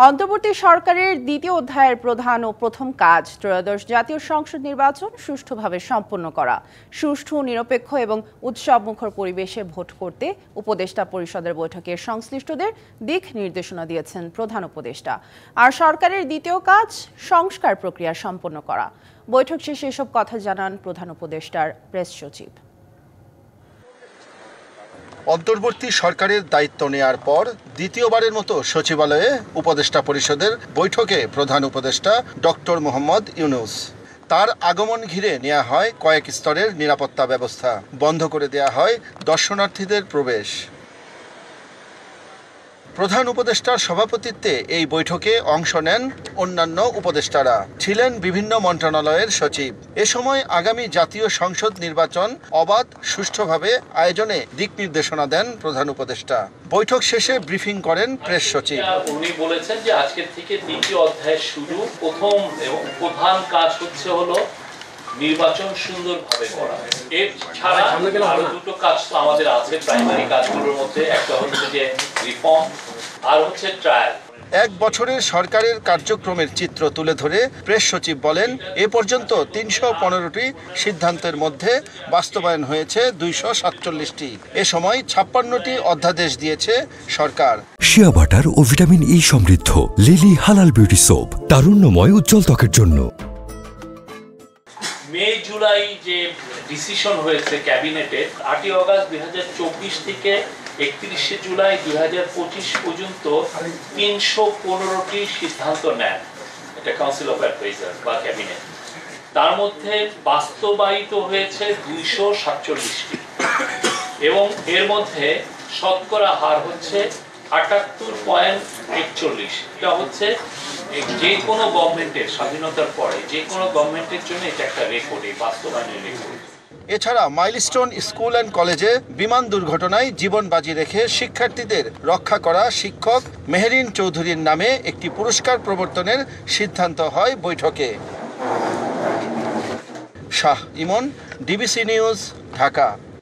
অন্তর্বর্তী সরকারের দ্বিতীয় অধ্যায়ের প্রধান ও প্রথম কাজ ত্রয়োদশ জাতীয় সংসদ নির্বাচন সুষ্ঠুভাবে সম্পন্ন করা, সুষ্ঠু, নিরপেক্ষ এবং উৎসবমুখর পরিবেশে ভোট করতে উপদেষ্টা পরিষদের বৈঠকে সংশ্লিষ্টদের দিক নির্দেশনা দিয়েছেন প্রধান উপদেষ্টা। আর সরকারের দ্বিতীয় কাজ সংস্কার প্রক্রিয়া সম্পন্ন করা। বৈঠক শেষে এসব কথা জানান প্রধান উপদেষ্টার প্রেস সচিব। অন্তর্বর্তী সরকারের দায়িত্ব নেয়ার পর দ্বিতীয়বারের মতো সচিবালয়ে উপদেষ্টা পরিষদের বৈঠকে প্রধান উপদেষ্টা ডক্টর মোহাম্মদ ইউনূস। তার আগমন ঘিরে নেওয়া হয় কয়েক স্তরের নিরাপত্তা ব্যবস্থা, বন্ধ করে দেয়া হয় দর্শনার্থীদের প্রবেশ। প্রধান উপদেষ্টার সভাপতিত্বে এই বৈঠকে অংশ নেন অন্যান্য উপদেষ্টারা, ছিলেন বিভিন্ন মন্ত্রণালয়ের সচিব। এ সময় আগামী জাতীয় সংসদ নির্বাচন অবাধ সুষ্ঠুভাবে আয়োজনে দিক নির্দেশনা দেন প্রধান উপদেষ্টা। বৈঠক শেষে ব্রিফিং করেন প্রেস সচিব। উনি বলেছেন যে আজকের থেকে দ্বিতীয় অধ্যায় শুরু। প্রথম এবং প্রধান কাজ হলো নির্বাচন সুন্দরভাবে করা। এর ছাড়া আরো দুটো কাজ তো আমাদের আছে প্রাইমারি কাজগুলোর মধ্যে, একটা হচ্ছে যে রিফর্ম আর হচ্ছে ট্রায়াল। এক বছরের সরকারের কার্যক্রমের চিত্র তুলে ধরে প্রেস সচিব বলেন, এ পর্যন্ত ৩১৫টি সিদ্ধান্তের মধ্যে বাস্তবায়ন হয়েছে ২৪৭টি। এ সময় ৫৬টি অধ্যাদেশ দিয়েছে সরকার। শিয়া বাটার ও ভিটামিন ই সমৃদ্ধ লিলি হালাল বিউটি সোপ, তারুণ্যময় উজ্জ্বল ত্বকের জন্য। মে জুলাই যে ডিসিশন হয়েছে ক্যাবিনেটে ৮ই আগস্ট ২০২৪ থেকে ৩১শে জুলাই ২০২৫ পর্যন্ত ৩১৫টি সিদ্ধান্ত নেন এটা কাউন্সিল অফ অ্যাডভাইজার বা ক্যাবিনেট। তার মধ্যে বাস্তবায়িত হয়েছে ২৪৭টি এবং এর মধ্যে শতকরা হার হচ্ছে ৭৮.৪১। এটা হচ্ছে যে কোনো গভর্নমেন্টের স্বাধীনতার পরে যে কোনো গভর্নমেন্টের জন্য এটা একটা রেকর্ড, এই বাস্তবায়নের রেকর্ড। এছাড়া মাইলস্টোন স্কুল অ্যান্ড কলেজে বিমান দুর্ঘটনায় জীবন বাজি রেখে শিক্ষার্থীদের রক্ষা করা শিক্ষক মেহেরিন চৌধুরীর নামে একটি পুরস্কার প্রবর্তনের সিদ্ধান্ত হয় বৈঠকে। শাহ ইমন, ডিবিসি নিউজ, ঢাকা।